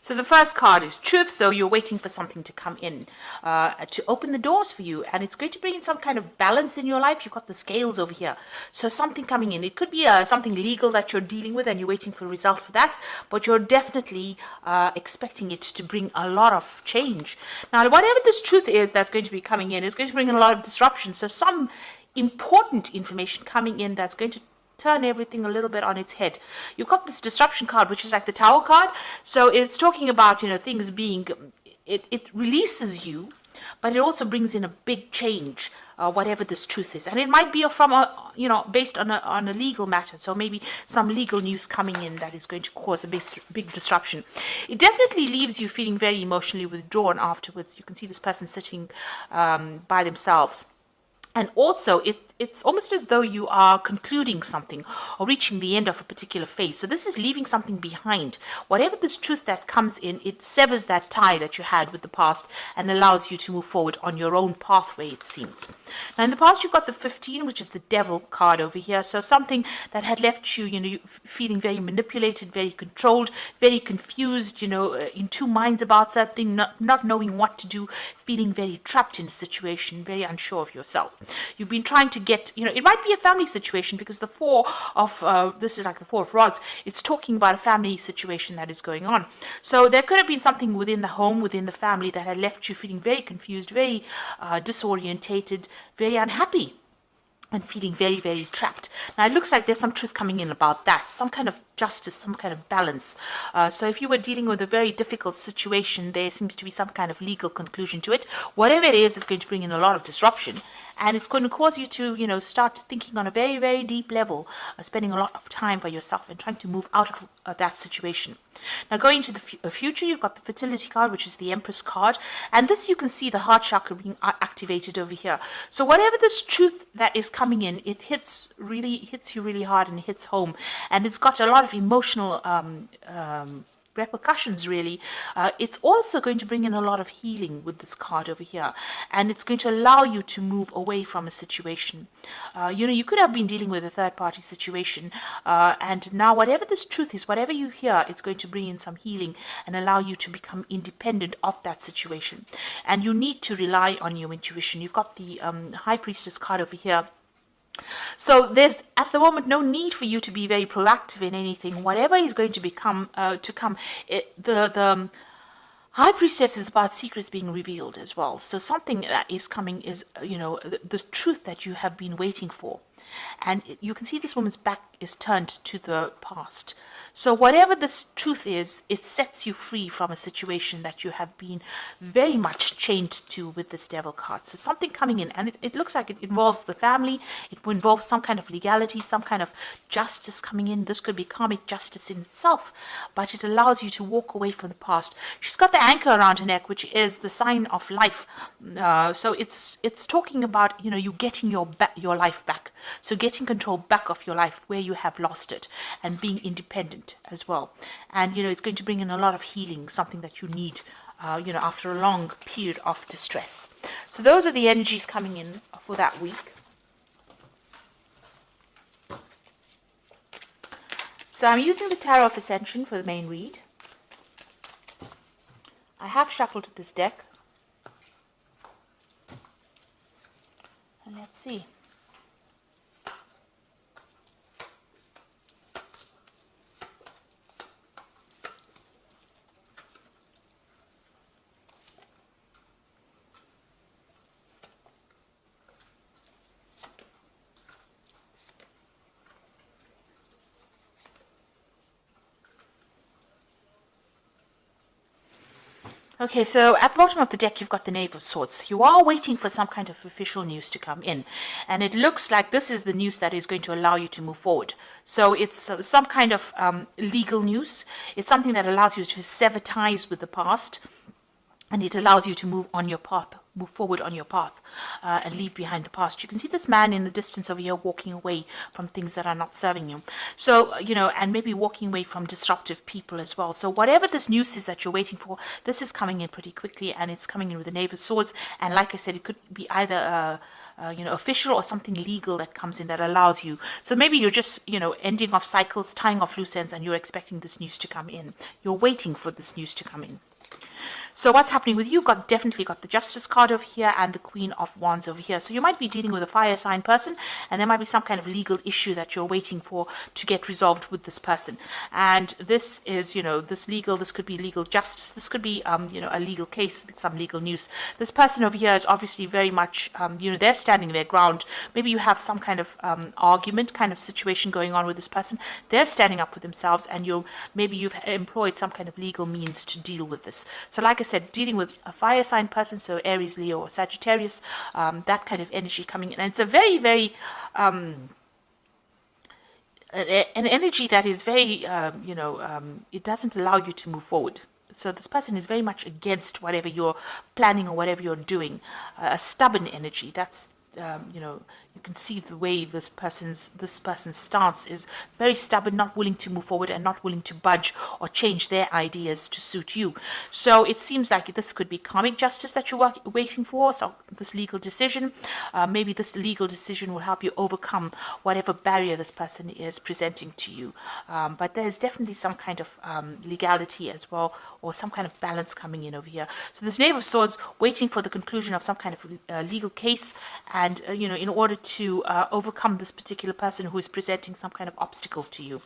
So the first card is truth. So you're waiting for something to come in, to open the doors for you. And it's going to bring in some kind of balance in your life. You've got the scales over here. So something coming in. It could be something legal that you're dealing with and you're waiting for a result for that. But you're definitely expecting it to bring a lot of change. Now, whatever this truth is that's going to be coming in is going to bring in a lot of disruption. So some important information coming in that's going to turn everything a little bit on its head. You've got this disruption card, which is like the Tower card. So it's talking about, things being, it releases you, but it also brings in a big change, whatever this truth is. And it might be from based on a legal matter. So maybe some legal news coming in that is going to cause a big disruption. It definitely leaves you feeling very emotionally withdrawn afterwards. You can see this person sitting by themselves. And also, it's almost as though you are concluding something or reaching the end of a particular phase. So this is leaving something behind. Whatever this truth that comes in, it severs that tie that you had with the past and allows you to move forward on your own pathway, it seems. Now, in the past, you've got the 15, which is the devil card over here. So something that had left you, feeling very manipulated, very controlled, very confused, in two minds about something, not knowing what to do, feeling very trapped in a situation, very unsure of yourself. You've been trying to get, it might be a family situation because the this is like the Four of Rods. It's talking about a family situation that is going on. So there could have been something within the home, within the family that had left you feeling very confused, very disorientated, very unhappy, and feeling very, very trapped. Now, it looks like there's some truth coming in about that, some kind of justice, some kind of balance. So if you were dealing with a very difficult situation, there seems to be some kind of legal conclusion to it. Whatever it is, it's going to bring in a lot of disruption. And it's going to cause you to, start thinking on a very, very deep level, spending a lot of time by yourself and trying to move out of that situation. Now, going into the future, you've got the fertility card, which is the Empress card. And this, you can see the heart chakra being activated over here. So whatever this truth that is coming in, it hits you really hard and it hits home. And it's got a lot of emotional repercussions, really. It's also going to bring in a lot of healing with this card over here, and it's going to allow you to move away from a situation. You could have been dealing with a third-party situation, and now whatever this truth is, whatever you hear, it's going to bring in some healing and allow you to become independent of that situation. And you need to rely on your intuition. You've got the High Priestess card over here. So there's at the moment no need for you to be very proactive in anything. Whatever is going to become the High Priestess is about secrets being revealed as well. So something that is coming is the truth that you have been waiting for, and you can see this woman's back is turned to the past. So whatever this truth is, it sets you free from a situation that you have been very much chained to with this devil card. So something coming in, and it looks like it involves the family, it involves some kind of legality, some kind of justice coming in. This could be karmic justice in itself, but it allows you to walk away from the past. She's got the anchor around her neck, which is the sign of life. So it's talking about, you getting your life back. So getting control back of your life where you have lost it, and being independent as well. And it's going to bring in a lot of healing, something that you need after a long period of distress. So those are the energies coming in for that week. So I'm using the Tarot of Ascension for the main read. I have shuffled this deck, and let's see. Okay, so at the bottom of the deck, you've got the Knave of Swords. You are waiting for some kind of official news to come in. And it looks like this is the news that is going to allow you to move forward. So it's some kind of legal news. It's something that allows you to sever ties with the past. And it allows you to move forward on your path, and leave behind the past. You can see this man in the distance over here walking away from things that are not serving you. So, and maybe walking away from disruptive people as well. So whatever this news is that you're waiting for, this is coming in pretty quickly, and it's coming in with the Knave of Swords. And like I said, it could be either official or something legal that comes in that allows you. So maybe you're just, ending off cycles, tying off loose ends, and you're expecting this news to come in. You're waiting for this news to come in. So what's happening with you? Definitely got the Justice card over here and the Queen of Wands over here. So you might be dealing with a fire sign person, and there might be some kind of legal issue that you're waiting for to get resolved with this person. And this is, this could be legal justice. This could be, a legal case, some legal news. This person over here is obviously very much, they're standing their ground. Maybe you have some kind of argument, kind of situation going on with this person. They're standing up for themselves, and maybe you've employed some kind of legal means to deal with this. So like I said, dealing with a fire sign person, so Aries, Leo, or Sagittarius, that kind of energy coming in. And it's a very, very, an energy that is very, it doesn't allow you to move forward. So this person is very much against whatever you're planning or whatever you're doing. A stubborn energy. That's, you can see the way this person's stance is very stubborn, not willing to move forward and not willing to budge or change their ideas to suit you. So it seems like this could be karmic justice that you're waiting for. So this legal decision, maybe this legal decision will help you overcome whatever barrier this person is presenting to you. But there's definitely some kind of legality as well, or some kind of balance coming in over here. So this Knave of Swords waiting for the conclusion of some kind of legal case, and in order to overcome this particular person who is presenting some kind of obstacle to you.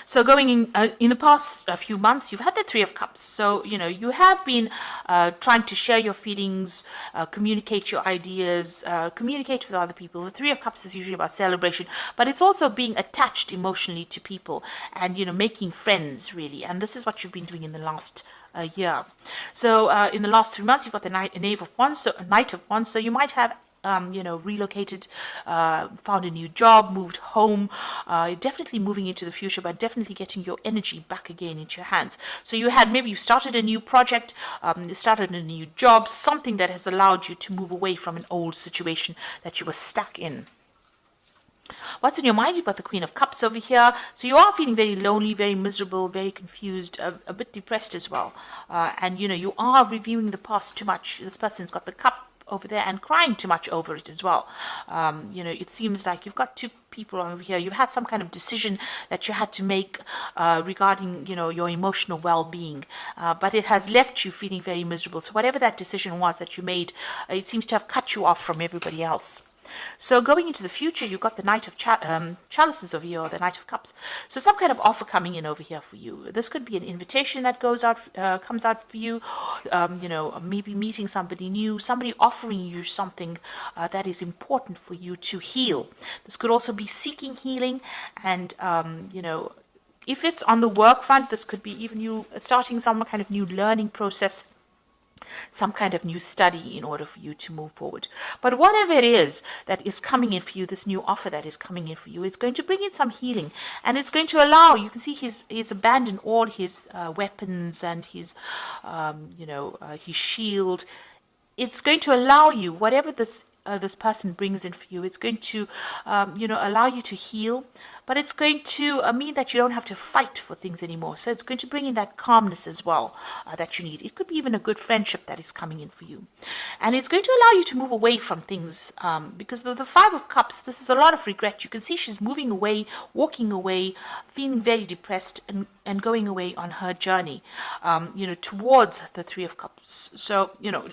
So going in the past few months, you've had the Three of Cups. So, you have been trying to share your feelings, communicate your ideas, communicate with other people. The Three of Cups is usually about celebration, but it's also being attached emotionally to people and, making friends, really. And this is what you've been doing in the last year. So in the last 3 months, you've got the Knave of Wands, so a Knight of Wands. So you might have relocated, found a new job, moved home, definitely moving into the future, but definitely getting your energy back again into your hands. So maybe you started a new project, started a new job, something that has allowed you to move away from an old situation that you were stuck in. What's in your mind? You've got the Queen of Cups over here. So you are feeling very lonely, very miserable, very confused, a bit depressed as well. And, you are reviewing the past too much. This person's got the cup over there and crying too much over it as well. It seems like you've got two people over here. You've had some kind of decision that you had to make regarding, your emotional well-being, but it has left you feeling very miserable. So whatever that decision was that you made, it seems to have cut you off from everybody else. So going into the future, you've got the Knight of Chalices over here, or the Knight of Cups. So some kind of offer coming in over here for you. This could be an invitation that comes out for you. Maybe meeting somebody new, somebody offering you something that is important for you to heal. This could also be seeking healing, and if it's on the work front, this could be even you starting some kind of new learning process, some kind of new study in order for you to move forward. But whatever it is that is coming in for you, this new offer that is coming in for you, it's going to bring in some healing, and it's going to allow, you can see he's abandoned all his weapons and his shield. It's going to allow you, whatever this person brings in for you, it's going to allow you to heal, but it's going to mean that you don't have to fight for things anymore. So it's going to bring in that calmness as well that you need. It could be even a good friendship that is coming in for you. And it's going to allow you to move away from things because the Five of Cups, this is a lot of regret. You can see she's moving away, walking away, feeling very depressed, and going away on her journey, towards the Three of Cups. So,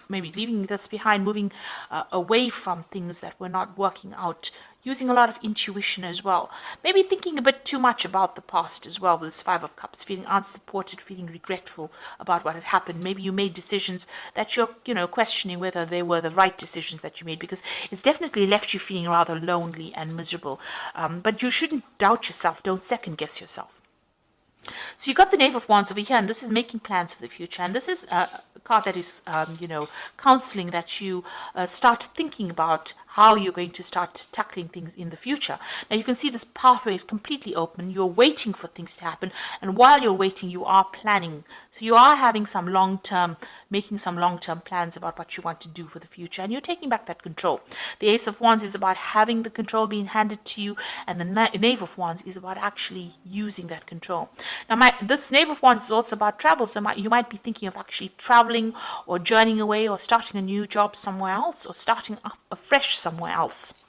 maybe leaving this behind, moving away from things that were not working out, using a lot of intuition as well. Maybe thinking a bit too much about the past as well with this Five of Cups, feeling unsupported, feeling regretful about what had happened. Maybe you made decisions that you're, questioning whether they were the right decisions that you made, because it's definitely left you feeling rather lonely and miserable. But you shouldn't doubt yourself. Don't second guess yourself. So you got the Knave of Wands over here, and this is making plans for the future. And this is a card that is, counseling that you start thinking about how you're going to start tackling things in the future. Now you can see this pathway is completely open. You're waiting for things to happen, and while you're waiting, you are planning. So you are having some making some long-term plans about what you want to do for the future, and you're taking back that control. The Ace of Wands is about having the control being handed to you, and the Knave of Wands is about actually using that control. Now, this Knave of Wands is also about travel, so you might be thinking of actually traveling or journeying away or starting a new job somewhere else or starting up afresh somewhere else.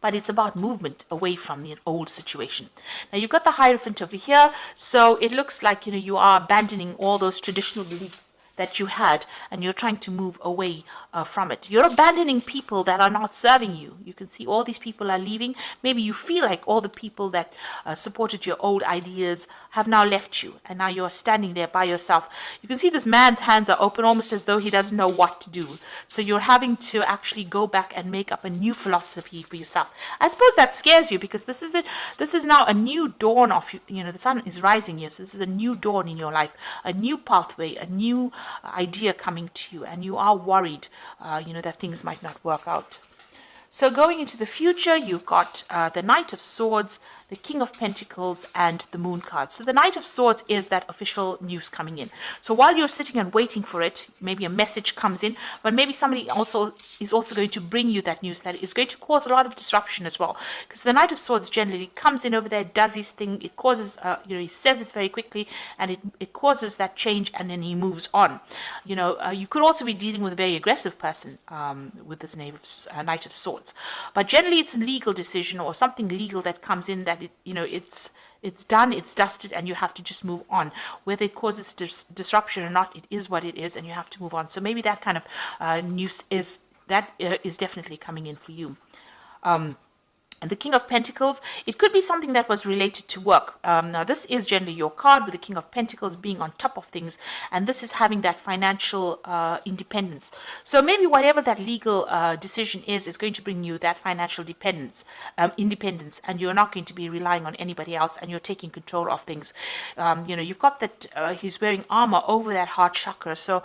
But it's about movement away from the old situation. Now you've got the Hierophant over here, so it looks like you are abandoning all those traditional beliefs that you had, and you're trying to move away from it. You're abandoning people that are not serving you. You can see all these people are leaving. Maybe you feel like all the people that supported your old ideas have now left you, and now you're standing there by yourself. You can see this man's hands are open, almost as though he doesn't know what to do. So you're having to actually go back and make up a new philosophy for yourself. I suppose that scares you, because this is now a new dawn of, the sun is rising here, so this is a new dawn in your life, a new pathway, a new idea coming to you, and you are worried, that things might not work out. So going into the future, you've got the Knight of Swords, the King of Pentacles, and the Moon card. So the Knight of Swords is that official news coming in. So while you're sitting and waiting for it, maybe a message comes in, but maybe somebody is also going to bring you that news that is going to cause a lot of disruption as well. Because the Knight of Swords generally comes in over there, does his thing, it causes, he says it very quickly, and it causes that change, and then he moves on. You could also be dealing with a very aggressive person with this Knight of Swords. But generally it's a legal decision or something legal that comes in that it's done, it's dusted, and you have to just move on. Whether it causes disruption or not, it is what it is, and you have to move on. So maybe that kind of news is definitely coming in for you. And the King of Pentacles, it could be something that was related to work. Now, this is generally your card with the King of Pentacles being on top of things, and this is having that financial independence. So maybe whatever that legal decision is going to bring you that financial independence, and you're not going to be relying on anybody else, and you're taking control of things. You've got that he's wearing armor over that heart chakra, so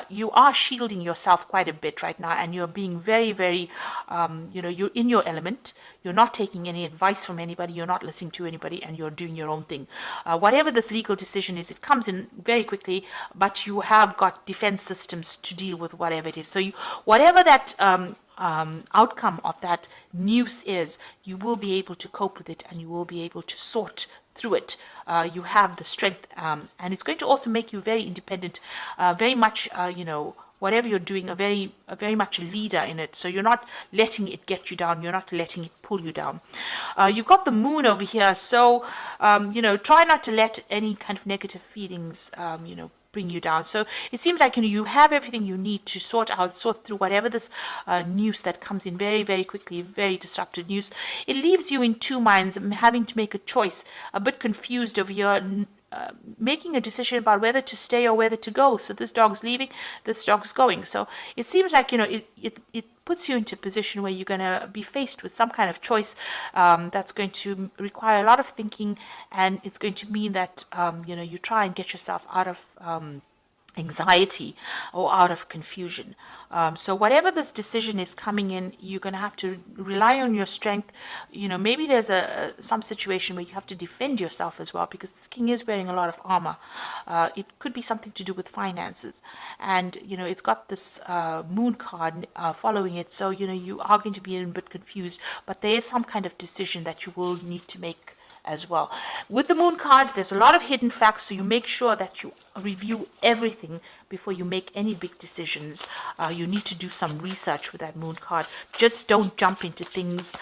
you are shielding yourself quite a bit right now, and you're being very, very, you're in your element. You're not taking any advice from anybody, you're not listening to anybody, and you're doing your own thing. Whatever this legal decision is, it comes in very quickly, but you have got defense systems to deal with whatever it is. So whatever that outcome of that news is, you will be able to cope with it, and you will be able to sort through it. You have the strength, and it's going to also make you very independent, very much, whatever you're doing, very much a leader in it. So you're not letting it get you down. You're not letting it pull you down. You've got the Moon over here. So, try not to let any kind of negative feelings, bring you down. So it seems like, you have everything you need to sort through whatever this news that comes in very, very quickly, very disruptive news. It leaves you in two minds, having to make a choice, a bit confused over your making a decision about whether to stay or whether to go. So this dog's leaving, this dog's going. So it seems like, it puts you into a position where you're going to be faced with some kind of choice that's going to require a lot of thinking, and it's going to mean that, you try and get yourself out of anxiety or out of confusion. So whatever this decision is coming in, you're going to have to rely on your strength. Maybe there's some situation where you have to defend yourself as well, because this king is wearing a lot of armor. It could be something to do with finances, and it's got this Moon card following it. So you are going to be a bit confused, but there is some kind of decision that you will need to make as well. With the Moon card, there's a lot of hidden facts, so you make sure that you review everything before you make any big decisions. You need to do some research with that Moon card. Just don't jump into things.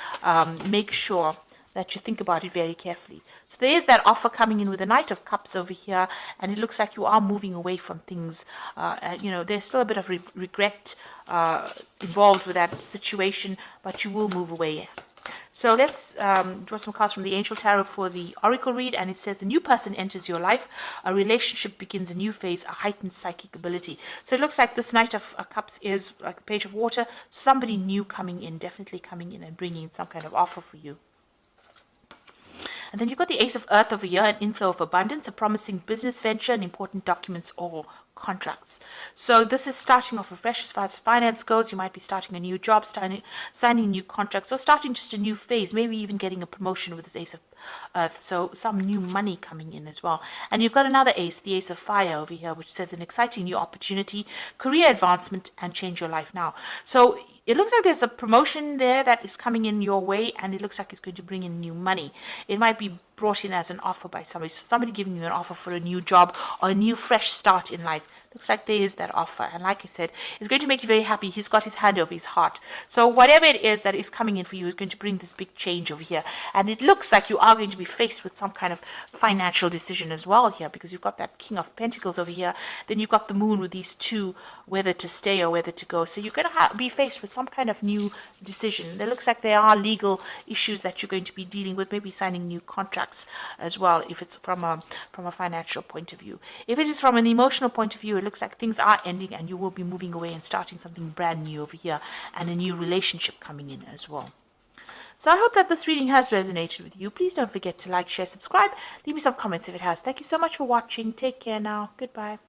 Make sure that you think about it very carefully. So there is that offer coming in with the Knight of Cups over here, and it looks like you are moving away from things. There's still a bit of regret involved with that situation, but you will move away. So let's draw some cards from the Angel Tarot for the Oracle read, and it says, a new person enters your life, a relationship begins a new phase, a heightened psychic ability. So it looks like this Knight of Cups is like a page of water, somebody new coming in, definitely coming in and bringing some kind of offer for you. And then you've got the Ace of Earth over here, an inflow of abundance, a promising business venture, and important documents or contracts. So this is starting off afresh as far as finance goes. You might be starting a new job, signing new contracts, or starting just a new phase, maybe even getting a promotion with this Ace of Earth. So some new money coming in as well. And you've got another ace, the Ace of Fire over here, which says an exciting new opportunity, career advancement, and change your life now. So it looks like there's a promotion there that is coming in your way, and it looks like it's going to bring in new money. It might be brought in as an offer by somebody. So somebody giving you an offer for a new job or a new fresh start in life. Looks like there is that offer. And like I said, it's going to make you very happy. He's got his hand over his heart. So whatever it is that is coming in for you is going to bring this big change over here. And it looks like you are going to be faced with some kind of financial decision as well here, because you've got that King of Pentacles over here. Then you've got the Moon with these two, whether to stay or whether to go. So you're going to be faced with some kind of new decision. There looks like there are legal issues that you're going to be dealing with, maybe signing new contracts as well, if it's from a financial point of view. If it is from an emotional point of view, it looks like things are ending and you will be moving away and starting something brand new over here, and a new relationship coming in as well. So I hope that this reading has resonated with you. Please don't forget to like, share, subscribe. Leave me some comments if it has. Thank you so much for watching. Take care now. Goodbye.